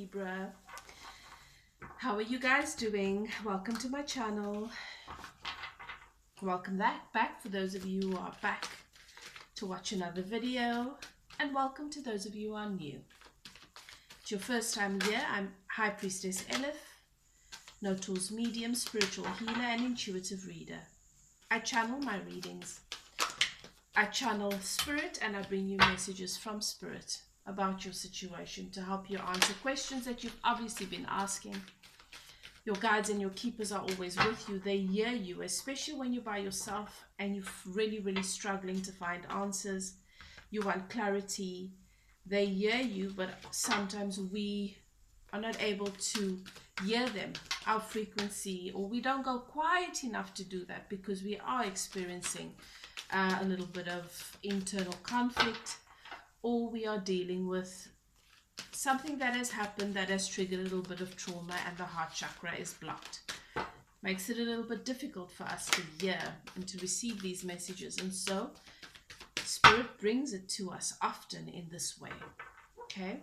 Libra. How are you guys doing? Welcome to my channel. Welcome back for those of you who are back to watch another video, and welcome to those of you who are new. It's your first time here. I'm High Priestess Elif, No Tools medium, spiritual healer, and intuitive reader. I channel my readings. I channel spirit and I bring you messages from spirit about your situation to help you answer questions that you've obviously been asking. Your guides and your keepers are always with you. They hear you, especially when you're by yourself and you're really struggling to find answers. You want clarity. They hear you, but sometimes we are not able to hear them, our frequency, or we don't go quiet enough to do that because we are experiencing a little bit of internal conflict, or we are dealing with something that has happened that has triggered a little bit of trauma and the heart chakra is blocked. Makes it a little bit difficult for us to hear and to receive these messages, and so spirit brings it to us often in this way. Okay,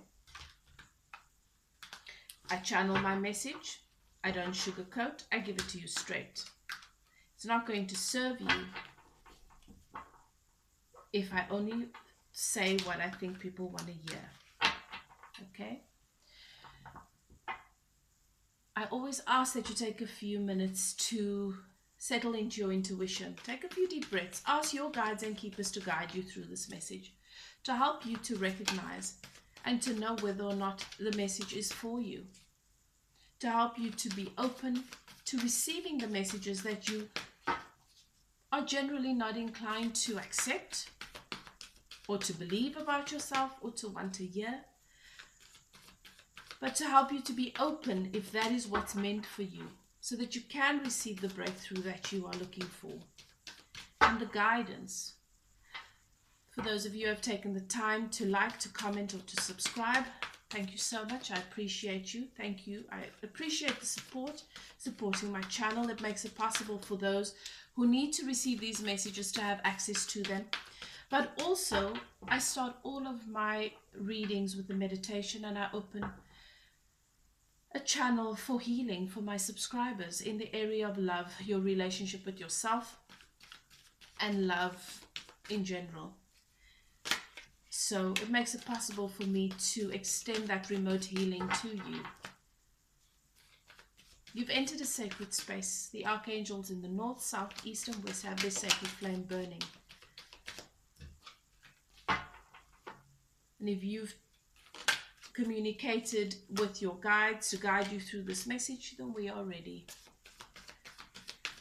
I channel my message. I don't sugarcoat. I give it to you straight. It's not going to serve you if I only say what I think people want to hear. Okay? I always ask that you take a few minutes to settle into your intuition. Take a few deep breaths. Ask your guides and keepers to guide you through this message, to help you to recognize and to know whether or not the message is for you, to help you to be open to receiving the messages that you are generally not inclined to accept or to believe about yourself or to want to hear, but to help you to be open if that is what's meant for you, so that you can receive the breakthrough that you are looking for and the guidance. For those of you who have taken the time to like, to comment, or to subscribe, thank you so much. I appreciate you. Thank you. I appreciate the support, supporting my channel. It makes it possible for those who need to receive these messages to have access to them. But also, I start all of my readings with a meditation, and I open a channel for healing for my subscribers in the area of love, your relationship with yourself, and love in general. So it makes it possible for me to extend that remote healing to you. You've entered a sacred space. The archangels in the north, south, east, and west have their sacred flame burning. And if you've communicated with your guides to guide you through this message, then we are ready.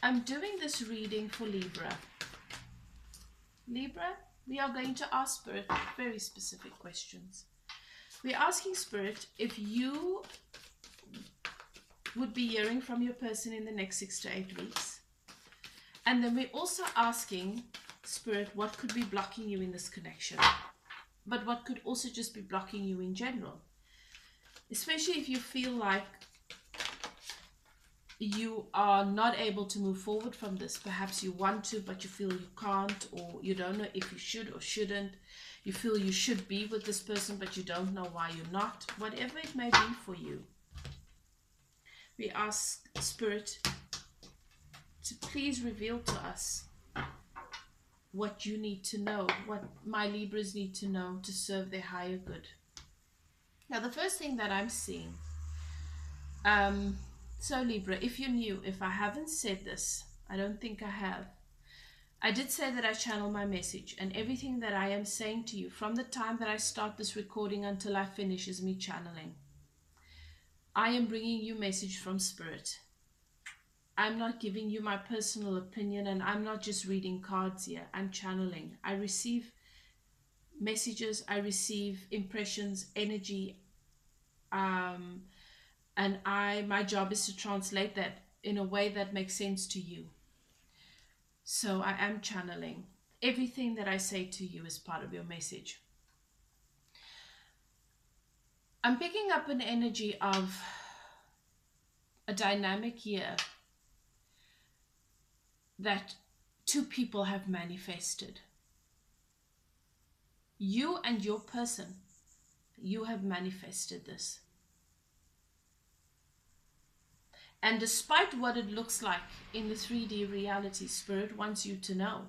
I'm doing this reading for Libra. Libra, we are going to ask Spirit very specific questions. We're asking Spirit if you would be hearing from your person in the next 6 to 8 weeks. And then we're also asking Spirit what could be blocking you in this connection, but what could also just be blocking you in general. Especially if you feel like you are not able to move forward from this. Perhaps you want to, but you feel you can't, or you don't know if you should or shouldn't. You feel you should be with this person, but you don't know why you're not. Whatever it may be for you, we ask Spirit to please reveal to us what you need to know, what my Libras need to know to serve their higher good. Now, the first thing that I'm seeing, so Libra, if you're new, if I haven't said this, I don't think I have. I did say that I channel my message, and everything that I am saying to you from the time that I start this recording until I finish is me channeling. I am bringing you message from Spirit. I'm not giving you my personal opinion, and I'm not just reading cards here. I'm channeling. I receive messages, I receive impressions, energy, and my job is to translate that in a way that makes sense to you. So I am channeling. Everything that I say to you is part of your message. I'm picking up an energy of a dynamic here that two people have manifested. You and your person, you have manifested this. And despite what it looks like in the 3D reality, Spirit wants you to know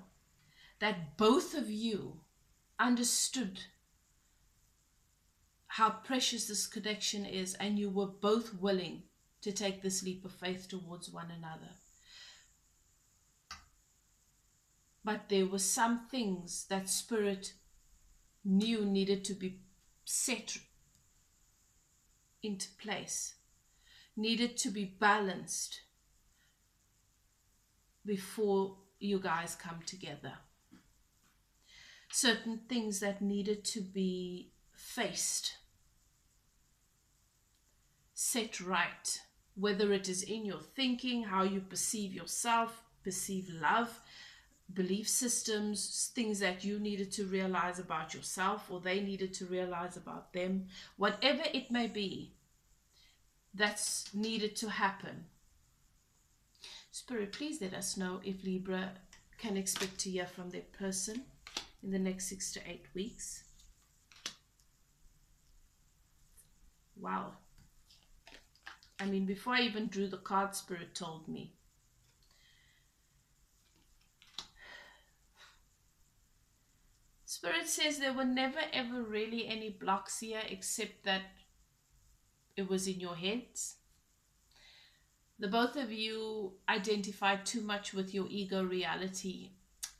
that both of you understood how precious this connection is, and you were both willing to take this leap of faith towards one another. But there were some things that Spirit knew needed to be set into place, needed to be balanced before you guys come together. Certain things that needed to be faced, set right, whether it is in your thinking, how you perceive yourself, perceive love, belief systems, things that you needed to realize about yourself or they needed to realize about them, whatever it may be, that's needed to happen. Spirit, please let us know if Libra can expect to hear from their person in the next 6 to 8 weeks. Wow. I mean, before I even drew the card, Spirit told me. Spirit says there were never ever really any blocks here, except that it was in your heads. The both of you identified too much with your ego reality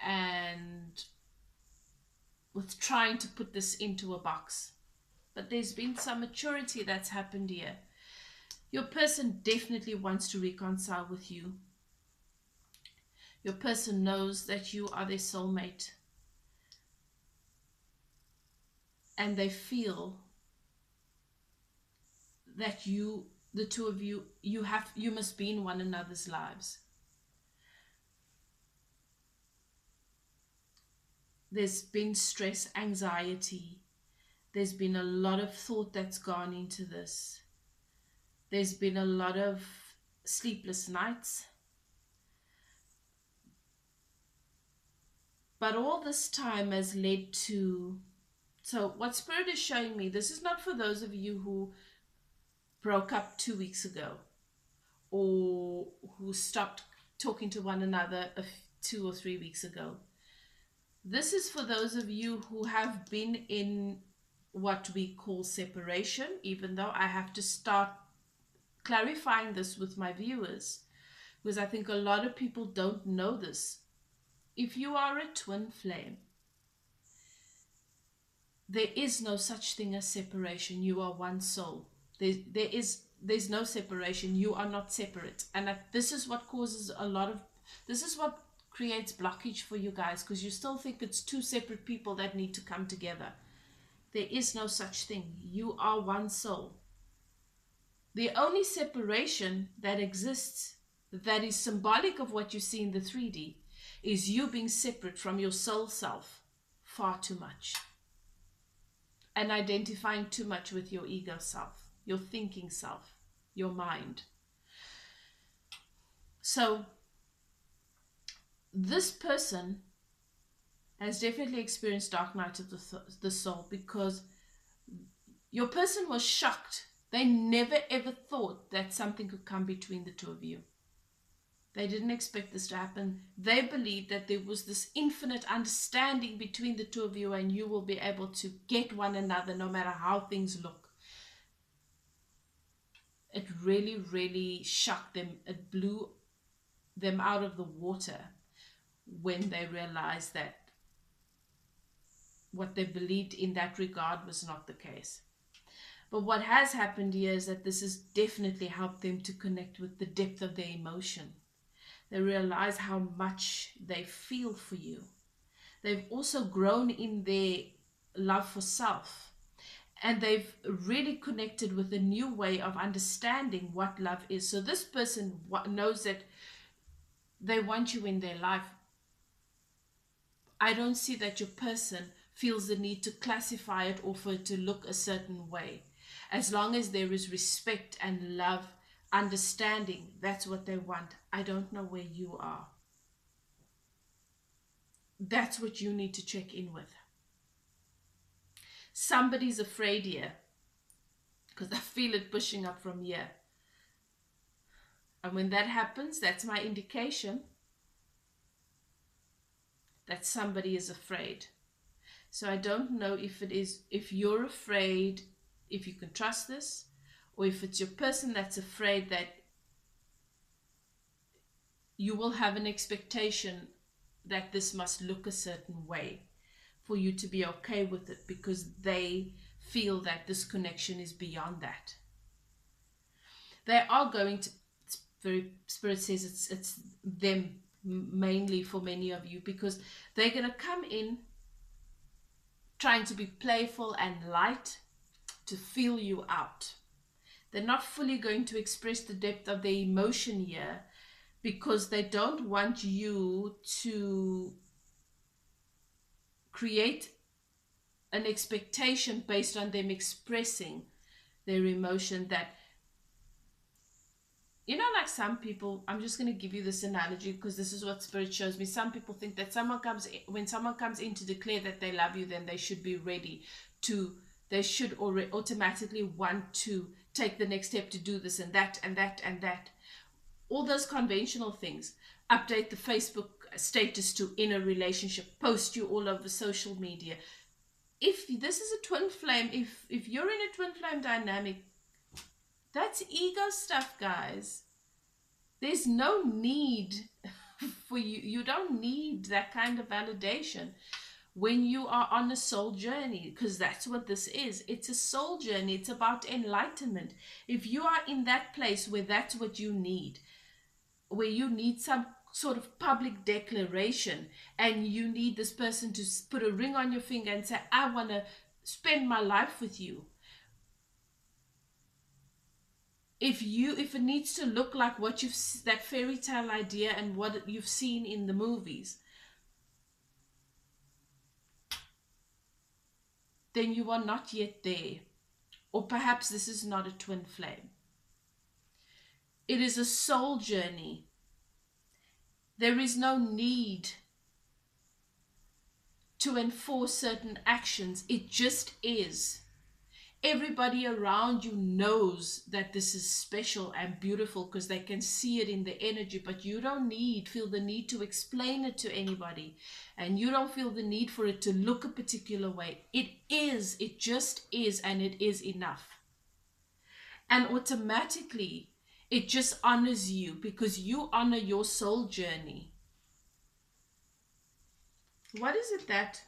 and with trying to put this into a box. But there's been some maturity that's happened here. Your person definitely wants to reconcile with you. Your person knows that you are their soulmate. And they feel that you, the two of you, you must be in one another's lives. There's been stress, anxiety. There's been a lot of thought that's gone into this. There's been a lot of sleepless nights. But all this time has led to... So what Spirit is showing me, this is not for those of you who broke up 2 weeks ago or who stopped talking to one another 2 or 3 weeks ago. This is for those of you who have been in what we call separation, even though I have to start clarifying this with my viewers, because I think a lot of people don't know this. If you are a twin flame, there is no such thing as separation. You are one soul. There's no separation. You are not separate. And this is what causes this is what creates blockage for you guys, because you still think it's two separate people that need to come together. There is no such thing. You are one soul. The only separation that exists, that is symbolic of what you see in the 3D, is you being separate from your soul self far too much. And identifying too much with your ego self, your thinking self, your mind. So, this person has definitely experienced dark night of the soul, because your person was shocked. They never ever thought that something could come between the two of you. They didn't expect this to happen. They believed that there was this infinite understanding between the two of you, and you will be able to get one another no matter how things look. It really, really shocked them. It blew them out of the water when they realized that what they believed in that regard was not the case. But what has happened here is that this has definitely helped them to connect with the depth of their emotion. They realize how much they feel for you. They've also grown in their love for self. And they've really connected with a new way of understanding what love is. So this person knows that they want you in their life. I don't see that your person feels the need to classify it or for it to look a certain way. As long as there is respect and love, understanding, that's what they want. I don't know where you are. That's what you need to check in with. Somebody's afraid here, because I feel it pushing up from here. And when that happens, that's my indication that somebody is afraid. So I don't know if you're afraid, if you can trust this, or if it's your person that's afraid that you will have an expectation that this must look a certain way for you to be okay with it, because they feel that this connection is beyond that. They are going to, Spirit says it's them mainly for many of you, because they're going to come in trying to be playful and light to feel you out. They're not fully going to express the depth of their emotion here, because they don't want you to create an expectation based on them expressing their emotion. That, you know, like some people, I'm just going to give you this analogy because this is what Spirit shows me. Some people think that when someone comes in to declare that they love you, then they should be ready to, they should already automatically want to take the next step to do this and that and that and that. All those conventional things. Update the Facebook status to in a relationship, post you all over social media. If this is a twin flame, if you're in a twin flame dynamic, that's ego stuff, guys. There's no need for you. You don't need that kind of validation when you are on a soul journey, because that's what this is. It's a soul journey. It's about enlightenment. If you are in that place where that's what you need, where you need some sort of public declaration, and you need this person to put a ring on your finger and say, I want to spend my life with you. If it needs to look like what that fairy tale idea and what you've seen in the movies, then you are not yet there. Or perhaps this is not a twin flame. It is a soul journey. There is no need to enforce certain actions. It just is. Everybody around you knows that this is special and beautiful because they can see it in the energy, but you don't feel the need to explain it to anybody, and you don't feel the need for it to look a particular way. It is, it just is, and it is enough. And automatically, it just honors you because you honor your soul journey. What is it that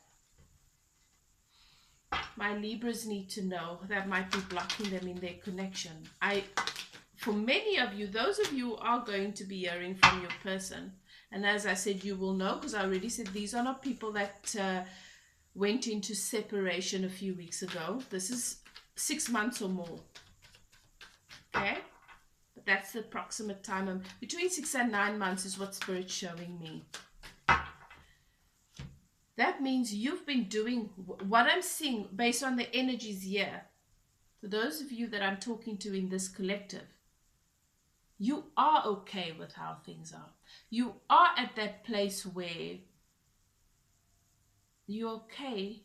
my Libras need to know that might be blocking them in their connection? For many of you, those of you who are going to be hearing from your person, and as I said, you will know, because I already said these are not people that went into separation a few weeks ago. This is 6 months or more. Okay? But that's the approximate time. Between 6 and 9 months is what Spirit's showing me. That means you've been doing what I'm seeing based on the energies here. For those of you that I'm talking to in this collective, you are okay with how things are. You are at that place where you're okay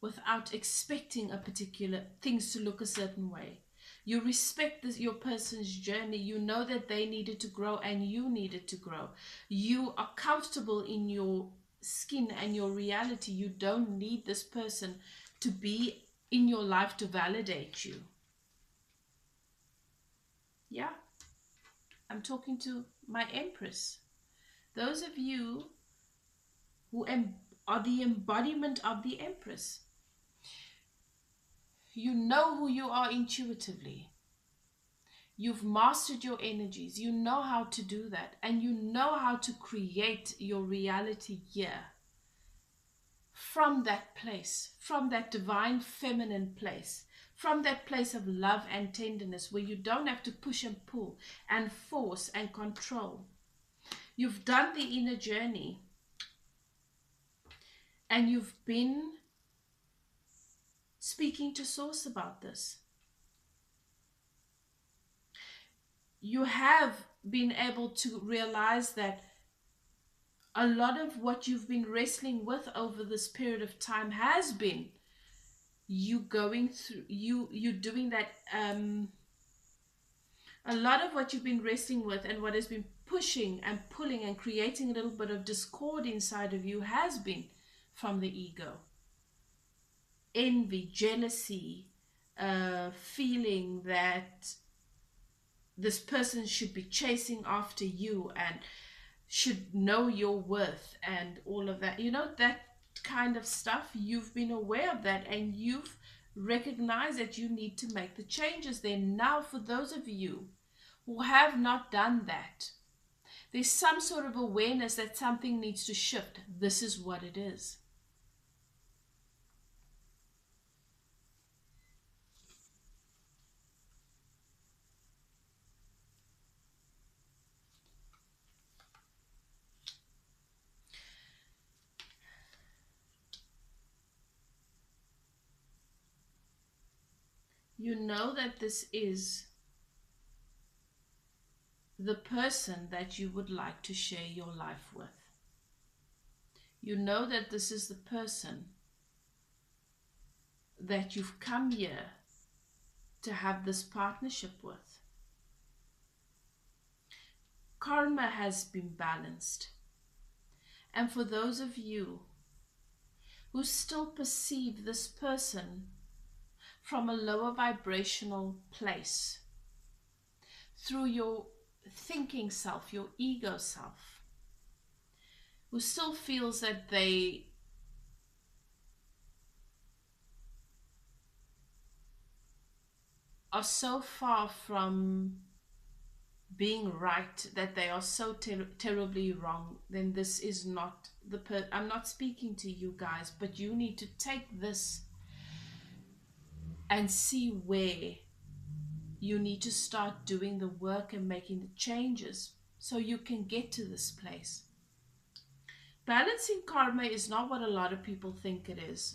without expecting a particular things to look a certain way. You respect your person's journey. You know that they needed to grow and you needed to grow. You are comfortable in your skin and your reality. You don't need this person to be in your life to validate you. Yeah, I'm talking to my Empress. Those of you who are the embodiment of the Empress. You know who you are intuitively. You've mastered your energies. You know how to do that. And you know how to create your reality here. From that place. From that divine feminine place. From that place of love and tenderness where you don't have to push and pull and force and control. You've done the inner journey. And you've been speaking to Source about this. You have been able to realize that a lot of what you've been wrestling with over this period of time has been you going through, you doing that A lot of what you've been wrestling with and what has been pushing and pulling and creating a little bit of discord inside of you has been from the ego. Envy, jealousy, feeling that this person should be chasing after you and should know your worth and all of that. You know, that kind of stuff. You've been aware of that and you've recognized that you need to make the changes there. Now, for those of you who have not done that, there's some sort of awareness that something needs to shift. This is what it is. You know that this is the person that you would like to share your life with. You know that this is the person that you've come here to have this partnership with. Karma has been balanced. And for those of you who still perceive this person from a lower vibrational place, through your thinking self, your ego self, who still feels that they are so far from being right, that they are so terribly wrong, then this is not the I'm not speaking to you guys, but you need to take this and see where you need to start doing the work and making the changes so you can get to this place. Balancing karma is not what a lot of people think it is.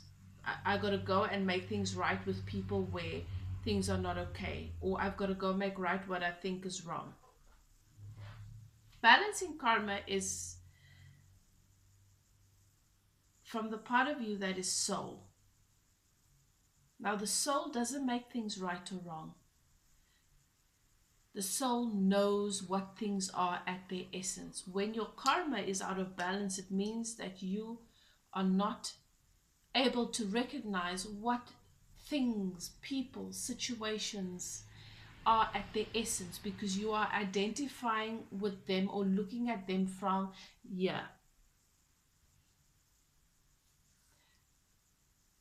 I got to go and make things right with people where things are not okay, or I've got to go make right what I think is wrong. Balancing karma is from the part of you that is soul. Now, the soul doesn't make things right or wrong. The soul knows what things are at their essence. When your karma is out of balance, it means that you are not able to recognize what things, people, situations are at their essence, because you are identifying with them or looking at them from here.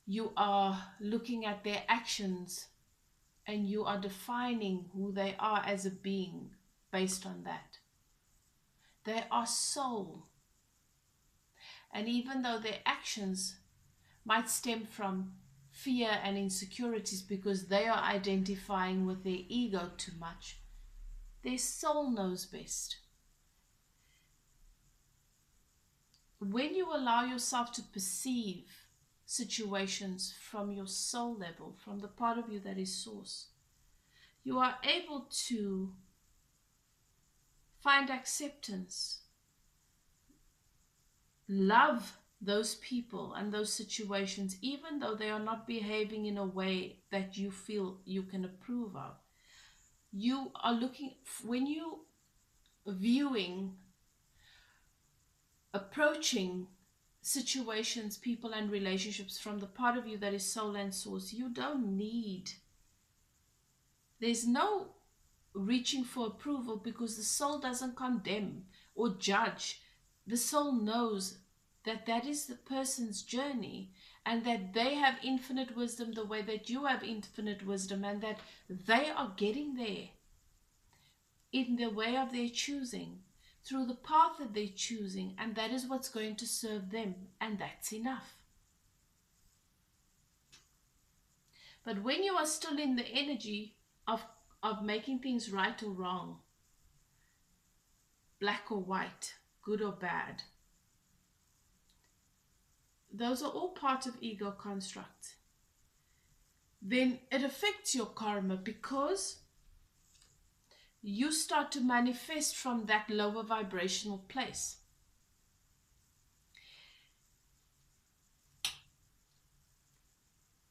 You are looking at their actions and you are defining who they are as a being based on that. They are soul. And even though their actions might stem from fear and insecurities because they are identifying with their ego too much, their soul knows best. When you allow yourself to perceive situations from your soul level, from the part of you that is source, you are able to find acceptance, love those people and those situations, even though they are not behaving in a way that you feel you can approve of. You are looking, when you viewing, approaching situations, people and relationships from the part of you that is soul and source, you don't need, there's no reaching for approval, because the soul doesn't condemn or judge. The soul knows that that is the person's journey and that they have infinite wisdom the way that you have infinite wisdom, and that they are getting there in the way of their choosing, through the path that they're choosing, and that is what's going to serve them, and that's enough. But when you are still in the energy of making things right or wrong, black or white, good or bad, those are all part of ego constructs, then it affects your karma, because you start to manifest from that lower vibrational place.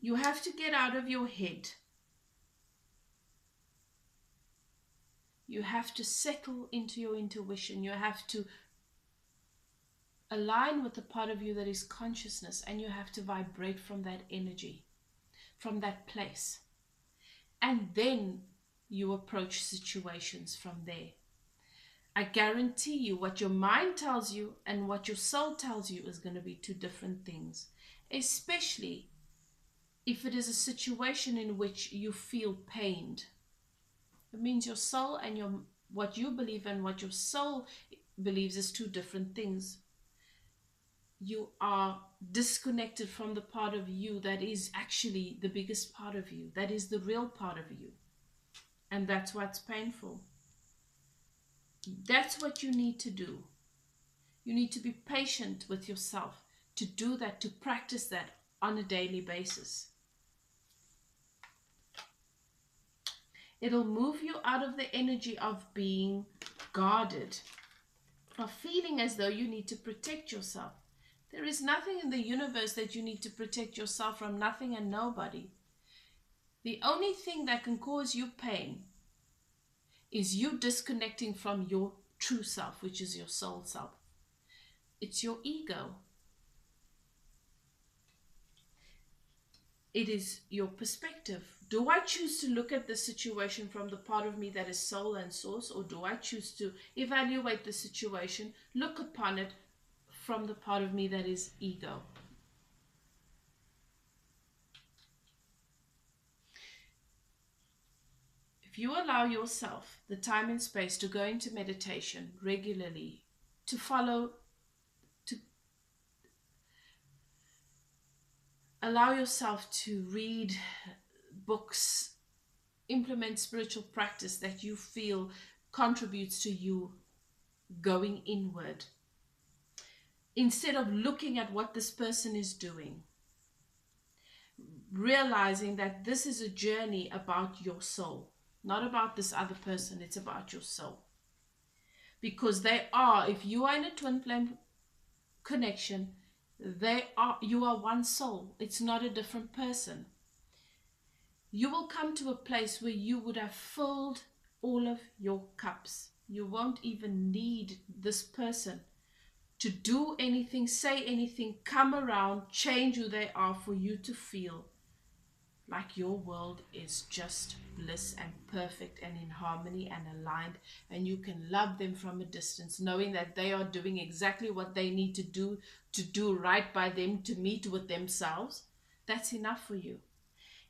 You have to get out of your head You have to settle into your intuition. You have to align with the part of you that is consciousness, and you have to vibrate from that energy, from that place. And then you approach situations from there. I guarantee you, what your mind tells you and what your soul tells you is going to be two different things, especially if it is a situation in which you feel pained. It means your soul and what you believe and what your soul believes is two different things. You are disconnected from the part of you that is actually the biggest part of you, that is the real part of you. And that's what's painful. That's what you need to do. You need to be patient with yourself to do that, to practice that on a daily basis. It'll move you out of the energy of being guarded, of feeling as though you need to protect yourself. There is nothing in the universe that you need to protect yourself from, nothing and nobody. The only thing that can cause you pain is you disconnecting from your true self, which is your soul self. It's your ego. It is your perspective. Do I choose to look at the situation from the part of me that is soul and source, or do I choose to evaluate the situation, look upon it from the part of me that is ego? If you allow yourself the time and space to go into meditation regularly, to allow yourself to read books, implement spiritual practice that you feel contributes to you going inward, instead of looking at what this person is doing, realizing that this is a journey about your soul, not about this other person. It's about your soul. Because they are, if you are in a twin flame connection, you are one soul. It's not a different person. You will come to a place where you would have filled all of your cups. You won't even need this person to do anything, say anything, come around, change who they are, for you to feel like your world is just bliss and perfect and in harmony and aligned, and you can love them from a distance, knowing that they are doing exactly what they need to do right by them, to meet with themselves. That's enough for you.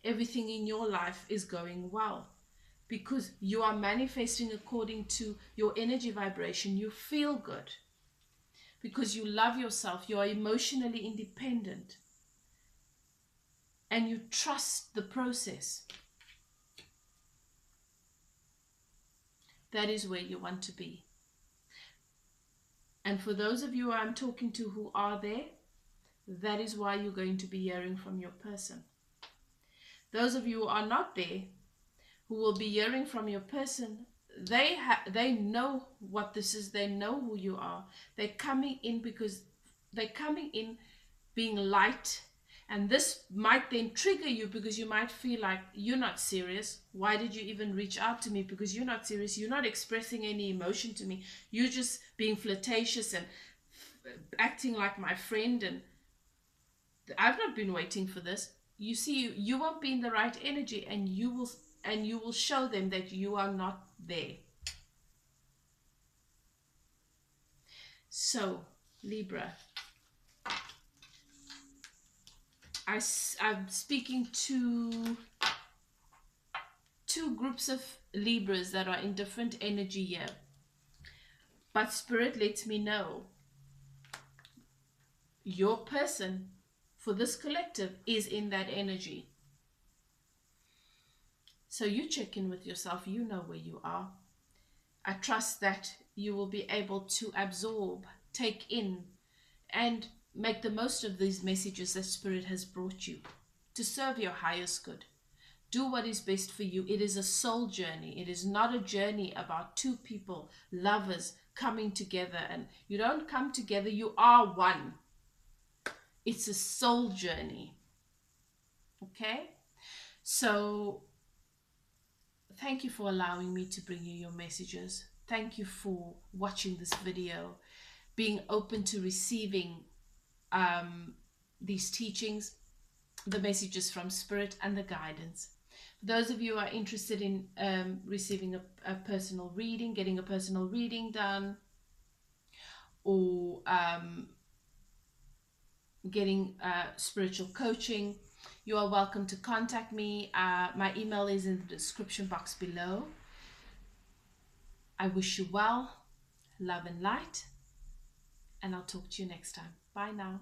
Everything in your life is going well because you are manifesting according to your energy vibration. You feel good because you love yourself. You are emotionally independent. And you trust the process. That is where you want to be. And for those of you I'm talking to who are there, that is why you're going to be hearing from your person. Those of you who are not there, who will be hearing from your person, they know what this is. They know who you are. They're coming in because they're coming in being light. And this might then trigger you because you might feel like, you're not serious. Why did you even reach out to me? Because you're not serious. You're not expressing any emotion to me. You're just being flirtatious and acting like my friend. And I've not been waiting for this. You see, you won't be in the right energy, and you will show them that you are not there. So, Libra, I'm speaking to two groups of Libras that are in different energy here. But Spirit lets me know your person for this collective is in that energy. So you check in with yourself. You know where you are. I trust that you will be able to absorb, take in, and make the most of these messages that Spirit has brought you to serve your highest good. Do what is best for you. It is a soul journey. It is not a journey about two people, lovers, coming together. And you don't come together, you are one. It's a soul journey. Okay? So, Thank you for allowing me to bring you your messages. Thank you for watching this video, being open to receiving these teachings, the messages from Spirit, and the guidance. For those of you who are interested in receiving a personal reading, getting a personal reading done, or getting spiritual coaching, you are welcome to contact me. My email is in the description box below. I wish you well, love and light, and I'll talk to you next time. Bye now.